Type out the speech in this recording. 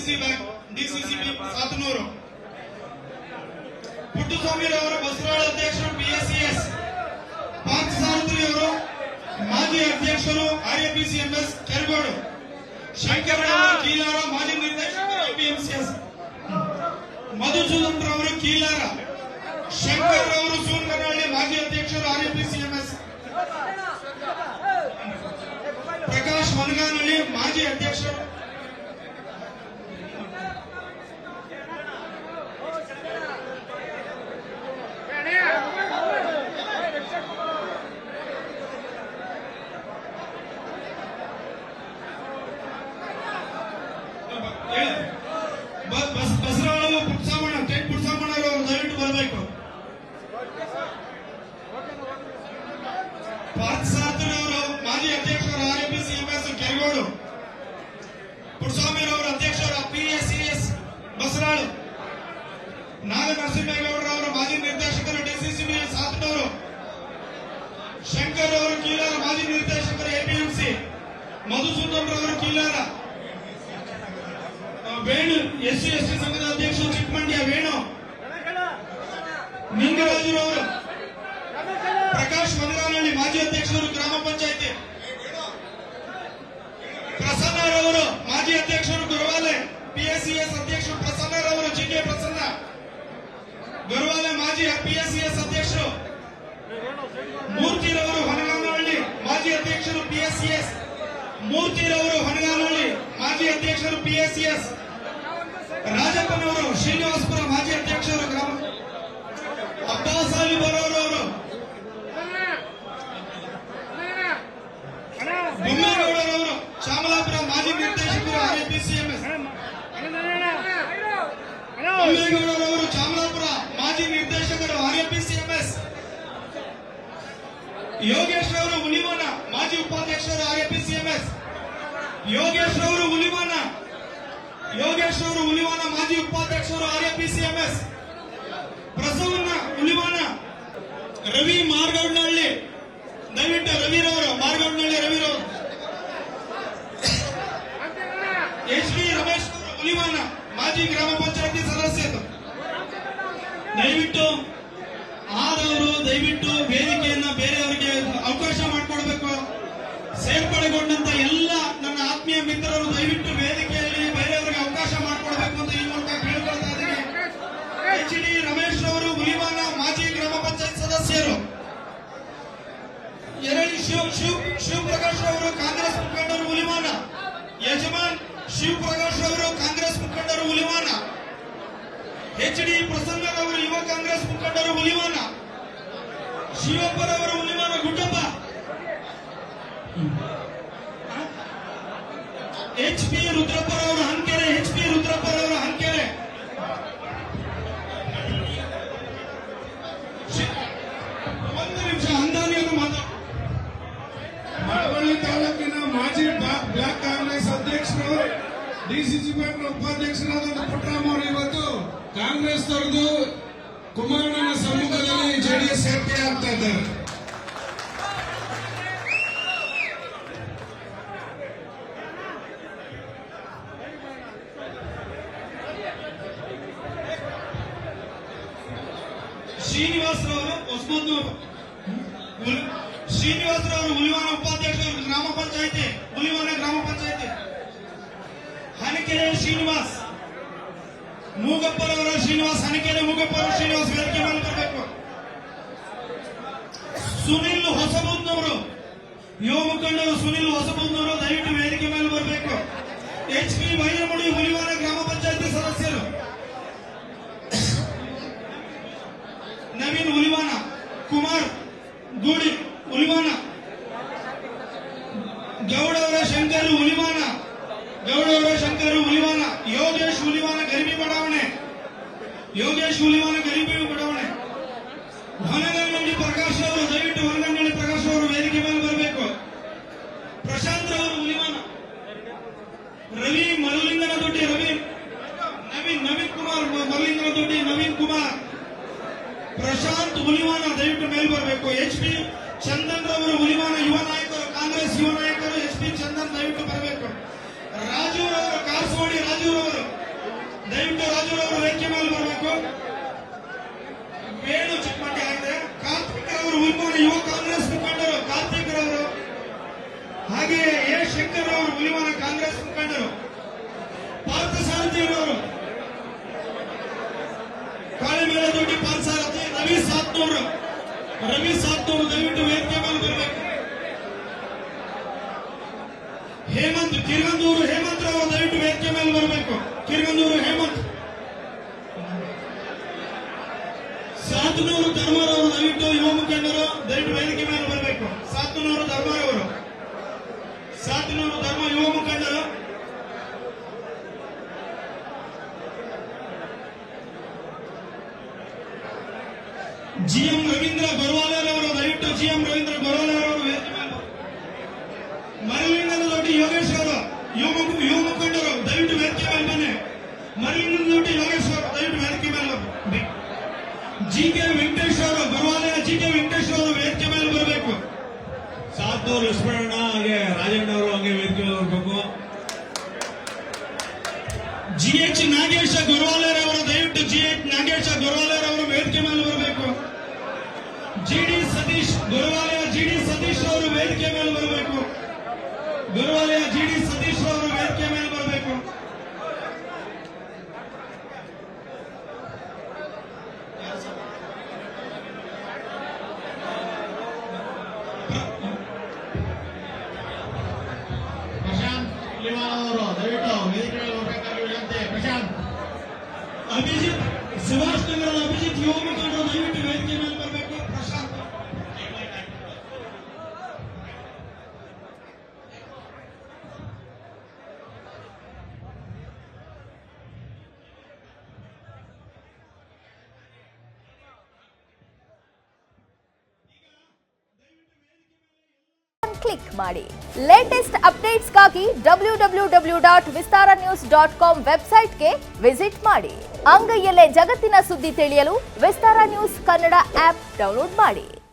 DCC bank DCCB Sathanur. ಪುಟ್ಟಸ್ವಾಮಿರವರು ಬಸವರಾಳ ಅಧ್ಯಕ್ಷರು PSCS. ಪಾರ್ಥಸಾರಥಿ ಅವರು ಮಾಜಿ ಅಧ್ಯಕ್ಷರು RAPCMS ಕೆರಗೋಡು. ಶಂಕರರಾವ್ ಕೀಲಾರ ಮಾಜಿ ನಿರ್ದೇಶಕರು APMCS. ಮಧುಸೂದನ್ ರವರು ಕೀಲಾರ. ಶಂಕರ್ ಅವರು ಸೂನಕನಹಳ್ಳಿ ಮಾಜಿ ಅಧ್ಯಕ್ಷರು RAPCMS. ಪ್ರಕಾಶ್ ಹೊನಗಾನಹಳ್ಳಿ ಮಾಜಿ ಅಧ್ಯಕ್ಷರು. ಬಸವರಾಳ ಪುಟ್ಸಾಮಣ್ಣ ಟೆಂಟ್ ಪುಟ್ಸಾಮಣ್ಣರವರು ದಯವಿಟ್ಟು ಬರಬೇಕು. ಪಾರ್ಥಸಾರಥಿ ಅವರು ಮಾಜಿ ಅಧ್ಯಕ್ಷರು RAPCMS ಕೆರಗೋಡು. ಪುಟ್ಸ್ವಾಮಿರವರು ಅಧ್ಯಕ್ಷರು PSCS ಬಸರಾಳು. ನಾಗನರಸಿಂಹೇಗೌಡರವರು ಮಾಜಿ ನಿರ್ದೇಶಕರು DCCB ಸಾತನೂರು. ಶಂಕರ್ ಅವರು ಕೀಲಾರ ಮಾಜಿ ನಿರ್ದೇಶಕರು APMC. ಮಧುಸೂದನ್ ರವರು ಕೀಲಾರ. ವೇಣು SC/ST ಸಂಘದ ಅಧ್ಯಕ್ಷರು ಚಿಕ್ಕಮಂಡ್ಯ ವೇಣು. ನಿಂಗರಾಜುರವರು. ಪ್ರಕಾಶ್ ಹೊನಗಾನಹಳ್ಳಿ ಮಾಜಿ ಅಧ್ಯಕ್ಷರು ಗ್ರಾಮ ಪಂಚಾಯಿತಿ. ಪ್ರಸನ್ನರವರು ಮಾಜಿ ಅಧ್ಯಕ್ಷರು ಗುರುವಾಲೆ. PSCS ಅಧ್ಯಕ್ಷರು ಪ್ರಸನ್ನರವರು GK ಪ್ರಸನ್ನ. ಗುರುವಾಲೆ ಮಾಜಿ PSCS ಅಧ್ಯಕ್ಷರು. ಮೂರ್ತಿರವರು ಹೊನಗಾನಹಳ್ಳಿ ಮಾಜಿ ಅಧ್ಯಕ್ಷರು PSCS. ಮೂರ್ತಿರವರು ಹೊನಗಾನಹಳ್ಳಿ ಮಾಜಿ ಅಧ್ಯಕ್ಷರು PSCS. ರಾಜಪ್ಪನವರು ಶ್ರೀನಿವಾಸಪುರ ಮಾಜಿ ಅಧ್ಯಕ್ಷರು ಗ್ರಾಮ. ಅಬ್ಬಾಸ್ ಅಲಿ ಬರೋರವರು. ಬೊಮ್ಮೇಗೌಡರವರು ಶ್ಯಾಮಲಾಪುರ ಮಾಜಿ ನಿರ್ದೇಶಕರು RAPCMS. ಬೊಮ್ಮೇಗೌಡರವರು ಶ್ಯಾಮಲಾಪುರ ಮಾಜಿ ನಿರ್ದೇಶಕರು RAPCMS. ಯೋಗೇಶ್ ರವರು ಹುಲಿಮನ ಮಾಜಿ ಉಪಾಧ್ಯಕ್ಷರು RAPCMS. ಯೋಗೇಶ್ ರವರು ಹುಲಿಮನ ಮಾಜಿ ಉಪಾಧ್ಯಕ್ಷರು RAPCMS. ಪ್ರಸವನ್ನ ಹುಲಿಮನ. ರವಿ ಮಾರ್ಗೌಡ್ನಹಳ್ಳಿ ದಯವಿಟ್ಟು ರವಿರವರು ಮಾರ್ಗೌಡ್ನಹಳ್ಳಿ ರವಿರವರು. HD ರಮೇಶ್ ಹುಲಿಮನ ಮಾಜಿ ಗ್ರಾಮ ಪಂಚಾಯತಿ ಸದಸ್ಯರು. ದಯವಿಟ್ಟು ಆದವರು ದಯವಿಟ್ಟು ವೇದಿಕೆಯನ್ನ ಬೇರೆಯವರಿಗೆ ಅವಕಾಶ ಮಾಡಿಕೊಡ್ಬೇಕು. ಸೇರ್ಪಡೆಗೊಂಡಂತ ಎಲ್ಲ ನನ್ನ ಆತ್ಮೀಯ ಮಿತ್ರರು ದಯವಿಟ್ಟು ವೇದಿಕೆಯಲ್ಲಿ ಬೇರೆಯವರಿಗೆ ಅವಕಾಶ ಮಾಡಿಕೊಡ್ಬೇಕು ಅಂತ ಈ ಮೂಲಕ ಕೇಳಿಕೊಳ್ತಾ ಇದ್ದೀನಿ. HD ರಮೇಶ್ ಅವರು ಹುಲಿಮಾನ ಮಾಜಿ ಗ್ರಾಮ ಪಂಚಾಯತ್ ಸದಸ್ಯರು. ಶಿವಪ್ರಕಾಶ್ ಅವರು ಕಾಂಗ್ರೆಸ್ ಮುಖಂಡರು ಹುಲಿಮಾನ. ಯಜಮಾನ್ ಶಿವಪ್ರಕಾಶ್ ಅವರು ಕಾಂಗ್ರೆಸ್ ಮುಖಂಡರು ಹುಲಿಮಾನ. HD ಪ್ರಸನ್ನರವರು ಯುವ ಕಾಂಗ್ರೆಸ್ ಮುಖಂಡರು ಹುಲಿಮಾನ. ಶಿವಪ್ಪರವರು ಹುಲಿಮಾನ ಗುಡ್ಡಪ್ಪ. HP ರುದ್ರಪ್ಪರವರು ಹಂಕೆರೆ. HP ರುದ್ರಪ್ಪರವರು ಹಂಕೆರೆ. ಒಂದು ನಿಮಿಷ ಅಂದಾನಿಯನ್ನು ಮಳವಳ್ಳಿ ತಾಲೂಕಿನ ಮಾಜಿ ಬ್ಲಾಕ್ ಕಾಂಗ್ರೆಸ್ ಅಧ್ಯಕ್ಷರು DCC ಬ್ಯಾಂಕ್ ಉಪಾಧ್ಯಕ್ಷರಾದ ಪುಟ್ಟರಾಮ ಅವರು ಇವತ್ತು ಕಾಂಗ್ರೆಸ್ ತೊರೆದು ಕುಮಾರಣ್ಣನ ಸಮ್ಮುಖದಲ್ಲಿ JDS ಸೇರ್ಪಡೆ ಆಗ್ತಾ ಇದ್ದಾರೆ. ಶ್ರೀನಿವಾಸರವರು ಹುಲಿವಾನ ಉಪಾಧ್ಯಕ್ಷರು ಗ್ರಾಮ ಪಂಚಾಯಿತಿ. ಹುಲಿವಾನ ಗ್ರಾಮ ಪಂಚಾಯಿತಿ. ಹನಕೆರೆ ಶ್ರೀನಿವಾಸ್. ಮೂಗಪ್ಪರವರ ಶ್ರೀನಿವಾಸ್. ಹನಕೆರೆ ಮೂಗಪ್ಪರ ಶ್ರೀನಿವಾಸ್ ವೇದಿಕೆ ಮೇಲೆ ಬರಬೇಕು. ಸುನಿಲ್ ಹೊಸಬೂದ್ನವರು ಯುವ ಮುಖಂಡರು. ಸುನಿಲ್ ಹೊಸಬೂದ್ನವರು ದಯವಿಟ್ಟು ವೇದಿಕೆ ಮೇಲೆ ಬರಬೇಕು. HP ಬೈರಮುಡಿ ಹುಲಿವಾನ ಗ್ರಾಮ ಪಂಚಾಯಿತಿ ಸದಸ್ಯರು. ನವೀನ್ ಹುಲಿವಾನ. ಕುಮಾರ್ ಗೂಡಿ ಹುಲಿವಾನ. ಗೌಡವರ ಶಂಕರ್ ಹುಲಿವಾನ. ಯೋಗೇಶ್ ಹುಲಿವಾನ ಗರಿಬಿ ಬಡಾವಣೆ. ಹೊನಗನಹಳ್ಳಿ ಪ್ರಕಾಶ್ ಅವರು ದಯವಿಟ್ಟು ಹೊನಗನಹಳ್ಳಿ ಪ್ರಕಾಶ್ ಅವರು ವೇದಿಕೆ ಮೇಲೆ ಬರಬೇಕು. ಪ್ರಶಾಂತ್ ಅವರು ಹುಲಿವಾನ. ರವಿ ಮಲ್ಲಿಂಗನದೊಡ್ಡಿ. ನವೀನ್ ಕುಮಾರ್ ಮಲ್ಲಿಂಗನದೊಡ್ಡಿ. ನವೀನ್ ಕುಮಾರ್. ಪ್ರಶಾಂತ್ ಹುಲಿವಾನ ದಯವಿಟ್ಟು ಮೇಲ್ ಬರಬೇಕು. HP ಚಂದನ್ ರವರು ಹುಲಿವಾನ ಯುವ ನಾಯಕರು. ಕಾಂಗ್ರೆಸ್ ಯುವ ನಾಯಕರು HP ಚಂದನ್ ದಯವಿಟ್ಟು ಬರಬೇಕು. ರಾಜು ಅವರು ಕಾರಸವಾಡಿ. ರಾಜು ಅವರು ದಯವಿಟ್ಟು ರಾಜುರವರು ವೇದಿಕೆ ಮೇಲೆ ಬರಬೇಕು. ವೇಣು ಚಿಕ್ಕಮಂಡಿ ಆಗಿದೆ. ಕಾರ್ತಿಕ್ ಅವರು ಹುಲ್ಮಾನ ಯುವ ಕಾಂಗ್ರೆಸ್ ಮುಖಂಡರು ಕಾರ್ತಿಕ್ ರವರು, ಹಾಗೆ ಎ ಶಂಕರ್ ಅವರು ಹುಲಿಮಾನ ಕಾಂಗ್ರೆಸ್ ಮುಖಂಡರು, ಪಾರ್ಥಸಾರಥಿ ಅವರು ಕಾಳಿಮೇಲೆ ದೊಡ್ಡಿ ಪಾರ್ಥಸಾರಥಿ, ರವಿ ಸಾತ್ನೂರು ದಯವಿಟ್ಟು ವೇದಿಕೆ ಮೇಲೆ ಬರಬೇಕು. ಹೇಮಂತ್ ಕಿರ್ಗಂದೂರು ಹೇಮಂತ್ ಅವರು ದಯವಿಟ್ಟು ವೇದಿಕೆ ಮೇಲೆ ಬರಬೇಕು. ಕಿರ್ಗಂದೂರು ಹೇಮಂತ್. ಸಾತನೂರು ಧರ್ಮರವರು ದಯವಿಟ್ಟು ಯುವ ಮುಖಂಡರು ದಯವಿಟ್ಟು ವೇದಿಕೆ ಮೇಲೆ ಬರಬೇಕು. ಸಾತನೂರು ಧರ್ಮರವರು, ಸಾತನೂರು ಧರ್ಮ ಯುವ ಮುಖಂಡರು. ಜಿಎಂ ರವೀಂದ್ರ ಗೊರವಾಲೆರವರು ದಯವಿಟ್ಟು ಜಿಎಂ ರವೀಂದ್ರ ಗೊರವಾಲೆರವರು ವೇದಿಕೆ ಮೇಲೆ. ಮರಳಿಂಗನದೊಡ್ಡಿ ಯೋಗೇಶ್ ಅವರು ಯುವ ಮುಖಂಡರು ದಯವಿಟ್ಟು ವೇದಿಕೆ ಮೇಲೆ ಬನ್ನಿ. ಮರಳಿಂಗನದೊಡ್ಡಿ ಯೋಗೇಶ್ ಅವರು ದಯವಿಟ್ಟು ವೇದಿಕೆ ಮೇಲೆ ಬನ್ನಿ. ಜಿಕೆ ವೆಂಕಟೇಶ್ ಅವರು ಗೊರವಾಲೆಯ ಜಿಕೆ ವೆಂಕಟೇಶ್ ಅವರು ವೇದಿಕೆ ಮೇಲೆ ಬರಬೇಕು. ಸಾತ್ನೂರು ಲಕ್ಷ್ಮಣಣ್ಣ ಹಾಗೆ ರಾಜಣ್ಣ ಅವರು ಹಂಗೆ ವೇದಿಕೆ ಮೇಲೆ ಬರಬೇಕು. ಜಿಎಚ್ ನಾಗೇಶ ಗೊರವಾಲೆರವರು ದಯವಿಟ್ಟು ಜಿಎಚ್ ನಾಗೇಶ ಗೊರವಾಲೆರವರು ವೇದಿಕೆ ಮೇಲೆ ಬರಬೇಕು. ಜಿಡಿ ಸತೀಶ್ ಗೊರವಾಲೆಯ ಜಿಡಿ ಸತೀಶ್ ಅವರು ವೇದಿಕೆ ಮೇಲೆ ಬರಬೇಕು. ಗೊರವಾಲೆಯ ಜಿಡಿ ಸತೀಶ್ ಅವರು ವೇದಿಕೆ ಮೇಲೆ ಬರಬೇಕು. ಪ್ರಶಾಂತ್ ಲಿವಾಲ್ ಅವರು ದಯವಿಟ್ಟು ವೇದಿಕೆ ಮೇಲೆ ಬರಬೇಕಾಗಿ ವಿನಂತಿ. ಪ್ರಶಾಂತ್ ಅಭಿಜಿತ್ ಸುಭಾಷ್ ನಗರದ ಅಭಿಜಿತ್ ಯುವ ಮುಖಂಡರು ದಯವಿಟ್ಟು ವೇದಿಕೆ ಮೇಲೆ ಬರಬೇಕು. ಪ್ರಶಾಂತ್ ಕ್ಲಿಕ್ ಮಾಡಿ. ಲೇಟೆಸ್ಟ್ ಅಪ್ಡೇಟ್ಸ್ಗಾಗಿ www.vistaranews.com ವೆಬ್ಸೈಟ್ಗೆ ವಿಸಿಟ್ ಮಾಡಿ. ಅಂಗೈಯಲ್ಲೇ ಜಗತ್ತಿನ ಸುದ್ದಿ ತಿಳಿಯಲು ವಿಸ್ತಾರ ನ್ಯೂಸ್ ಕನ್ನಡ ಆಪ್ ಡೌನ್ಲೋಡ್ ಮಾಡಿ.